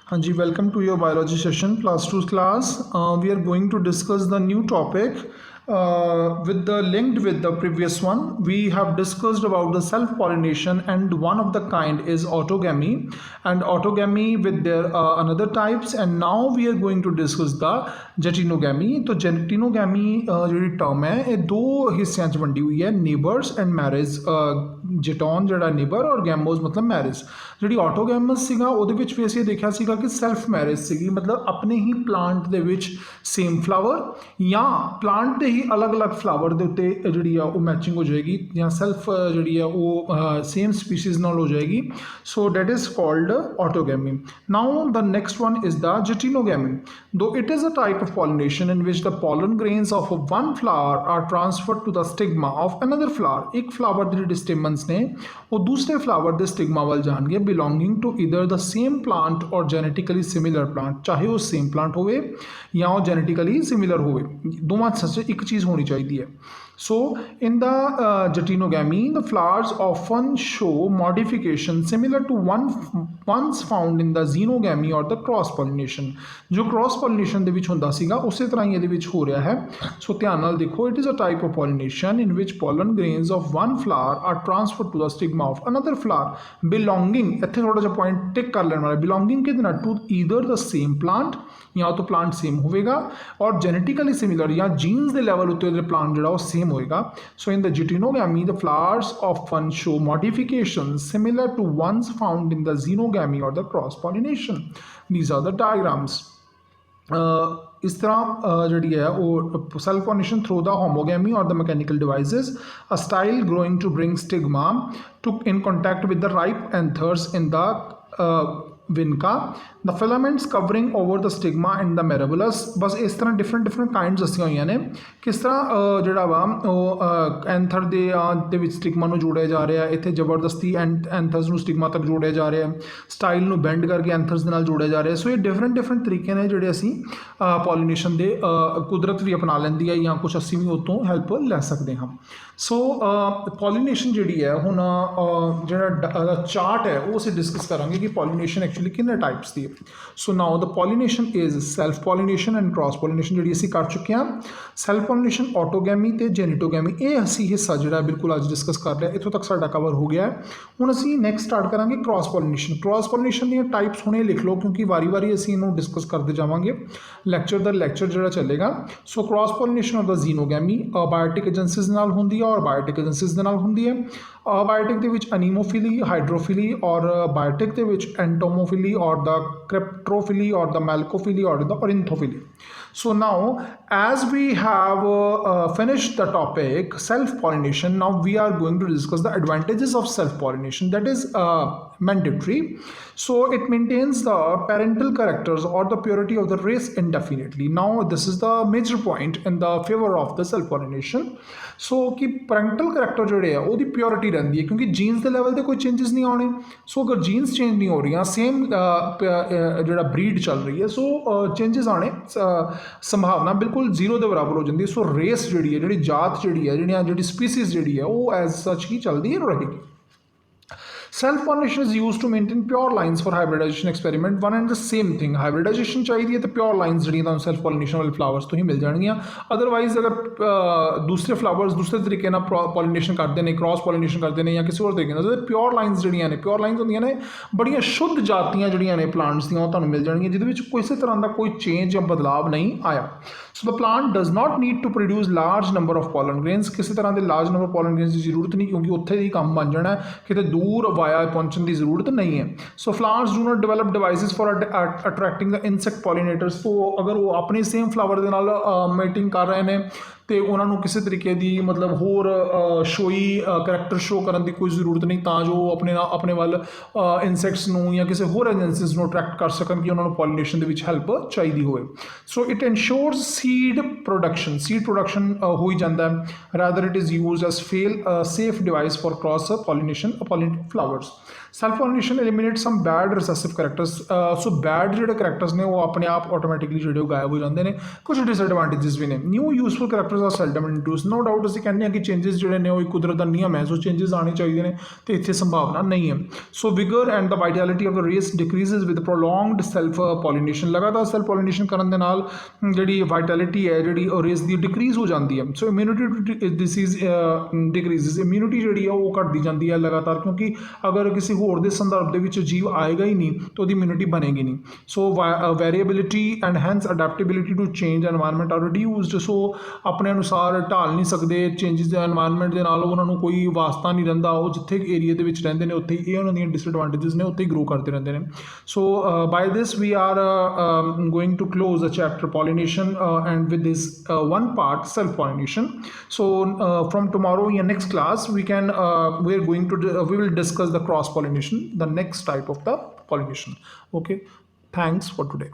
हाँ जी, welcome to your biology session, class 2 class. We are going to discuss the new topic with the linked with the previous one. We have discussed about the self-pollination, and one of the kind is autogamy, and autogamy with their another types. And now we are going to discuss the जेटिनोगैमी। तो जेटिनोगैमी ਜਿਹੜੀ term है ये दो हिस्सों च वंडी हुई है, neighbours and marriage. जेटॉन ਜਿਹੜਾ नेबर और गैमोज मतलब मैरिज। ਜਿਹੜੀ ਆਟੋਗੈਮਸ ਸੀਗਾ ਉਹਦੇ ਵਿੱਚ ਵੀ ਅਸੀਂ ਦੇਖਿਆ ਸੀਗਾ ਕਿ ਸੈਲਫ ਮੈਰਿਜ ਸੀਗੀ, ਮਤਲਬ ਆਪਣੇ ਹੀ ਪਲਾਂਟ ਦੇ ਵਿੱਚ ਸੇਮ ਫਲਾਵਰ ਜਾਂ ਪਲਾਂਟ ਦੇ ਹੀ ਅਲੱਗ-ਅਲੱਗ ਫਲਾਵਰ ਦੇ ਉੱਤੇ ਜਿਹੜੀ ਆ ਉਹ ਮੈਚਿੰਗ ਹੋ ਜਾਏਗੀ ਜਾਂ ਸੈਲਫ ਜਿਹੜੀ ਆ ਉਹ ਸੇਮ ਸਪੀਸੀਜ਼ ਨਾਲ ਹੋ ਜਾਏਗੀ। So that is called autogamy. Now the next one is the Jejunogamy. Though it is a type of pollination in which the pollen grains of one flower are transferred to the stigma of another flower. एक flower ਦੇ ਜਿਹੜੇ stamens ਨੇ ਉਹ ਦੂਸਰੇ flower ਦੇ stigma ਵੱਲ ਜਾਣਗੇ, belonging to either the same plant or genetically similar plant. ਚਾਹੇ ਉਹ same plant ਹੋਵੇ ਜਾਂ ਉਹ genetically similar ਹੋਵੇ, ਦੋਵਾਂ ਚ ਇੱਕ ਚੀਜ਼ ਹੋਣੀ ਚਾਹੀਦੀ ਹੈ। So in the Jejunogamy, the flowers often show modification similar to ones found in the xenogamy or the cross pollination. जो cross pollination ਦੇ ਵਿੱਚ ਹੁੰਦਾ ਸੀਗਾ ਉਸੇ ਤਰ੍ਹਾਂ ਹੀ ਇਹਦੇ ਵਿੱਚ ਹੋ ਰਿਹਾ ਹੈ। ਸੋ ਧਿਆਨ ਨਾਲ ਦੇਖੋ, it is a type of pollination in which pollen grains of one flower are transferred to the stigma of another flower belonging, ਇੱਥੇ ਥੋੜਾ ਜਿਹਾ ਪੁਆਇੰਟ ਟਿਕ ਕਰ ਲੈਣ ਵਾਲਾ, belonging ਕਿਹਦੇ ਨਾਲ, to either the same plant ਜਾਂ तो plant same ਹੋਵੇਗਾ और genetically similar ਜਾਂ genes ਦੇ ਲੈਵਲ ਉੱਤੇ ਉਹਦੇ plant ਜਿਹੜਾ ਉਹ same ਹੋਏਗਾ। So in the Jejunogamy, the flowers often show modifications similar to ones found in the xenogamy or the cross pollination. These are the diagrams. इस तरह ਜਿਹੜੀ ਹੈ ਉਹ self pollination through the homogamy or the mechanical devices, a style growing to bring stigma to in contact with the ripe anthers in the विनका, the filaments covering over the stigma and the mirabilis। बस इस तरह different kinds दसिया हुई ने किस तरह ਜਿਹੜਾ ਵਾ ਉਹ ਐਂਥਰ ਦੇ ਵਿੱਚ ਸਟਿਗਮਾ ਨੂੰ ਜੋੜਿਆ ਜਾ ਰਿਹਾ ਹੈ, ਇੱਥੇ ਜ਼ਬਰਦਸਤੀ ਐਂਥਰਸ ਨੂੰ ਸਟਿਗਮਾ ਤੱਕ ਜੋੜਿਆ ਜਾ ਰਿਹਾ ਹੈ, ਸਟਾਈਲ ਨੂੰ ਬੈਂਡ ਕਰਕੇ ਐਂਥਰਸ ਦੇ ਨਾਲ ਜੋੜਿਆ ਜਾ ਰਿਹਾ। ਸੋ ਇਹ ਡਿਫਰੈਂਟ ਤਰੀਕੇ ਨੇ ਜਿਹੜੇ ਅਸੀਂ ਪੋਲੀਨੇਸ਼ਨ ਦੇ ਕੁਦਰਤ ਵੀ ਅਪਣਾ ਲੈਂਦੀ ਹੈ ਜਾਂ ਕੁਝ ਅਸੀਂ ਵੀ ਉਹ ਤੋਂ ਹੈਲਪ ਲੈ ਸਕਦੇ ਹਾਂ। ਸੋ ਪੋਲੀਨੇਸ਼ਨ ਜਿਹੜੀ ਹੈ ਹੁਣ ਜਿਹੜਾ ਚਾਰਟ ਹੈ ਉਹ ਅਸੀਂ ਡਿਸਕਸ ਕਰਾਂਗੇ ਕਿ ਪੋਲੀਨੇਸ਼ਨ ਐਕਚੁਅਲੀ ਕਿੰਨੇ ਟਾਈਪਸ ਦੀ ਹੈ। So now the pollination is self pollination and cross pollination ਜਿਹੜੀ ਅਸੀਂ ਕਰ ਚੁੱਕੇ ਹਾਂ। ਸੈਲਫ ਪੋਲੀਨੇਸ਼ਨ, ਆਟੋਗੈਮੀ ਤੇ ਜੈਨੇਟੋਗੈਮੀ, ਇਹ ਅਸੀਂ ਹਿੱਸਾ ਜਿਹੜਾ ਬਿਲਕੁਲ ਅੱਜ ਡਿਸਕਸ ਕਰ ਲਿਆ, ਇੱਥੋਂ ਤੱਕ ਸਾਡਾ ਕਵਰ ਹੋ ਗਿਆ ਹੈ। ਹੁਣ ਅਸੀਂ ਨੈਕਸਟ ਸਟਾਰਟ ਕਰਾਂਗੇ ਕ੍ਰਾਸ ਪੋਲੀਨੇਸ਼ਨ। ਕ੍ਰਾਸ ਪੋਲੀਨੇਸ਼ਨ ਦੀਆਂ ਟਾਈਪਸ ਹੁਣੇ ਲਿਖ ਲਓ ਕਿਉਂਕਿ ਵਾਰੀ ਅਸੀਂ ਇਹਨੂੰ ਡਿਸਕਸ ਕਰਦੇ ਜਾਵਾਂਗੇ ਲੈਕਚਰ ਦਾ ਲੈਕਚਰ ਜਿਹੜਾ ਚੱਲੇਗਾ। So cross pollination of the xenogamy abiotic agencies ਨਾਲ ਹੁੰਦੀ ਹੈ ਔਰ ਬਾਇਓਟਿਕ ਏਜੰਸੀਜ਼ ਦੇ ਨਾਲ ਹੁੰਦੀ ਹੈ। ਬਾਇਓਟਿਕ ਦੇ ਵਿੱਚ ਅਨੀਮੋਫਿਲੀ, ਹਾਈਡਰੋਫਿਲੀ ਔਰ ਬਾਇਓਟਿਕ ਦੇ ਵਿੱਚ ਐਂਟੋਮੋਫਿਲੀ ਔਰ ਦਾ ਕ੍ਰਿਪਟੋਫਿਲੀ ਔਰ ਦਾ ਮੈਲਕੋਫਿਲੀ ਔਰ ਦਾ ਔਰਿੰਥੋਫਿਲੀ। So now as we have finished the topic self pollination, now we are going to discuss the advantages of self pollination. That is mandatory. So it maintains the parental characters or the purity of the race indefinitely. Now this is the major point in the favor of the self pollination. So कि parental character ਜਿਹੜੇ ਆ ਉਹਦੀ purity ਰਹਿੰਦੀ ਹੈ ਕਿਉਂਕਿ jeans ਦੇ level ਤੇ ਕੋਈ ਚੇਂਜਸ ਨਹੀਂ ਆਉਣੇ। ਸੋ ਅਗਰ ਜੀਨਸ ਚੇਂਜ ਨਹੀਂ ਹੋ ਰਹੀਆਂ, ਸੇਮ ਜਿਹੜਾ ਬਰੀਡ ਚੱਲ ਰਹੀ ਹੈ, ਸੋ ਚੇਂਜਸ ਆਉਣੇ ਸੰਭਾਵਨਾ ਬਿਲਕੁਲ ਜ਼ੀਰੋ ਦੇ ਬਰਾਬਰ ਹੋ ਜਾਂਦੀ ਹੈ। ਸੋ ਰੇਸ ਜਿਹੜੀ ਹੈ, ਜਿਹੜੀ ਜਾਤ ਜਿਹੜੀ ਹੈ, ਜਿਹੜੀ ਸਪੀਸੀਜ਼ ਜਿਹੜੀ ਹੈ ਉਹ ਐਜ਼ ਸੱਚ ਹੀ ਚੱਲਦੀ ਰਹੇਗੀ। Self pollination is used to maintain pure lines for hybridization experiment. One and the same thing, hybridization चाहिए तो pure lines ਜਿਹੜੀਆਂ ਤੁਹਾਨੂੰ self pollination ਵਾਲੇ flowers ਤੋਂ ਹੀ ਮਿਲ ਜਾਣਗੀਆਂ। ਅਦਰਵਾਈਜ਼ ਅਗਰ ਦੂਸਰੇ flowers ਦੂਸਰੇ ਤਰੀਕੇ ਨਾਲ pollination ਕਰਦੇ ਨੇ, cross pollination ਕਰਦੇ ਨੇ ਜਾਂ ਕਿਸੇ ਹੋਰ ਤਰੀਕੇ ਨਾਲ, pure lines ਜਿਹੜੀਆਂ ਨੇ, pure lines ਹੁੰਦੀਆਂ ਨੇ ਬੜੀਆਂ ਸ਼ੁੱਧ ਜਾਤੀਆਂ ਜਿਹੜੀਆਂ ਨੇ ਪਲਾਂਟਸ ਦੀਆਂ ਉਹ ਤੁਹਾਨੂੰ ਮਿਲ ਜਾਣਗੀਆਂ ਜਿਹਦੇ ਵਿੱਚ ਕਿਸੇ ਤਰ੍ਹਾਂ ਦਾ ਕੋਈ ਚੇਂਜ ਜਾਂ ਬਦਲਾਵ ਨਹੀਂ ਆਇਆ। So the plant does not need to produce large number of pollen grains। ਕਿਸੇ ਤਰ੍ਹਾਂ ਦੇ large number of pollen grains ਦੀ ਜ਼ਰੂਰਤ ਨਹੀਂ ਕਿਉਂਕਿ ਉੱਥੇ ਹੀ ਕੰਮ ਬਣ ਜਾਣਾ ਹੈ, ਕਿਤੇ ਦੂਰ ਵਾਇਆ ਪਹੁੰਚਣ ਦੀ ਜ਼ਰੂਰਤ ਨਹੀਂ ਹੈ। ਸੋ flowers do not develop devices for attracting the insect pollinators। ਸੋ ਅਗਰ ਉਹ ਆਪਣੀ ਸੇਮ ਫਲਾਵਰ ਦੇ ਨਾਲ ਮੇਟਿੰਗ ਕਰ ਰਹੇ ਨੇ ਤੇ ਉਹਨਾਂ ਨੂੰ ਕਿਸੇ ਤਰੀਕੇ ਦੀ ਮਤਲਬ ਹੋਰ ਸ਼ੋਈ ਕਰੈਕਟਰ ਸ਼ੋ ਕਰਨ ਦੀ ਕੋਈ ਜ਼ਰੂਰਤ ਨਹੀਂ ਤਾਂ ਜੋ ਆਪਣੇ ਵੱਲ ਇਨਸੈਕਟਸ ਨੂੰ ਜਾਂ ਕਿਸੇ ਹੋਰ ਏਜੰਸੀਜ਼ ਨੂੰ ਅਟਰੈਕਟ ਕਰ ਸਕਣ ਕਿ ਉਹਨਾਂ ਨੂੰ ਪੋਲੀਨੇਸ਼ਨ ਦੇ ਵਿੱਚ ਹੈਲਪ ਚਾਹੀਦੀ ਹੋਵੇ। So it ensures seed production ਹੋ ਹੀ ਜਾਂਦਾ ਹੈ। Rather it is used as safe device for cross pollination of pollinated flowers। Self pollination eliminate some bad recessive characters. So bad ਜਿਹੜੇ ਕਰੈਕਟਰਸ ਨੇ ਉਹ ਆਪਣੇ ਆਪ ਆਟੋਮੈਟਿਕਲੀ ਜਿਹੜੇ ਉਹ ਗਾਇਬ ਹੋ ਜਾਂਦੇ ਨੇ। ਕੁਝ ਡਿਸਐਡਵਾਂਟੇजेस ਵੀ ਨੇ। New useful characters are seldom introduce. No doubt ਅਸੀਂ ਕਹਿੰਦੇ ਹਾਂ ਕਿ ਚੇਂਜਸ ਜਿਹੜੇ ਨੇ ਉਹ ਇੱਕ ਕੁਦਰਤ ਦਾ ਨਿਯਮ ਹੈ, ਸੋ ਚੇਂਜਸ ਆਉਣੇ ਚਾਹੀਦੇ ਨੇ ਤੇ ਇੱਥੇ ਸੰਭਾਵਨਾ ਨਹੀਂ ਹੈ। So vigour and the vitality of the race decreases with prolonged self pollination. ਲਗਾਤਾਰ ਸੈਲਫ ਪੋਲੀਨੇਸ਼ਨ ਕਰਨ ਦੇ ਨਾਲ ਜਿਹੜੀ ਵਾਈਟੈਲਿਟੀ ਹੈ ਜਿਹੜੀ ਉਹ ਰੇਸ ਦੀ ਡਿਕਰੀਜ਼ ਹੋ ਜਾਂਦੀ ਹੈ। ਸੋ ਇਮਿਊਨਿਟੀ ਡਿਸੀਜ਼ ਡਿਕਰੀਜ਼ਸ। ਇਮਿਊਨਿਟੀ ਜਿਹੜੀ ਆ ਉਹ ਘਟਦੀ ਜਾਂਦੀ ਹੈ ਲਗਾਤਾਰ, ਕਿਉਂਕਿ ਅਗਰ ਕਿਸੇ ਹੋਰ ਦੇ ਸੰਦਰਭ ਦੇ ਵਿੱਚ ਜੀਵ ਆਏਗਾ ਹੀ ਨਹੀਂ ਤਾਂ ਉਹਦੀ ਇਮਿਊਨਿਟੀ ਬਣੇਗੀ ਨਹੀਂ। So variability and hence adaptability to change environment are reduced. So ਆਪਣੇ ਅਨੁਸਾਰ ਢਾਲ ਨਹੀਂ ਸਕਦੇ ਚੇਂਜਸ ਦੇ ਐਨਵਾਇਰਨਮੈਂਟ ਦੇ ਨਾਲ, ਉਹਨਾਂ ਨੂੰ ਕੋਈ ਵਾਸਤਾ ਨਹੀਂ ਰਹਿੰਦਾ। ਉਹ ਜਿੱਥੇ ਏਰੀਆ ਦੇ ਵਿੱਚ ਰਹਿੰਦੇ ਨੇ ਉੱਥੇ ਹੀ ਇਹ ਉਹਨਾਂ ਦੀਆਂ ਡਿਸਐਡਵਾਂਟੇजेस ਨੇ, ਉੱਥੇ ਹੀ ਗਰੋ ਕਰਦੇ ਰਹਿੰਦੇ ਨੇ। So by this we are going to close the chapter pollination and with this one part self pollination. So from tomorrow in next class we are going to we will discuss the cross pollination, the next type of the pollination. Okay, thanks for today.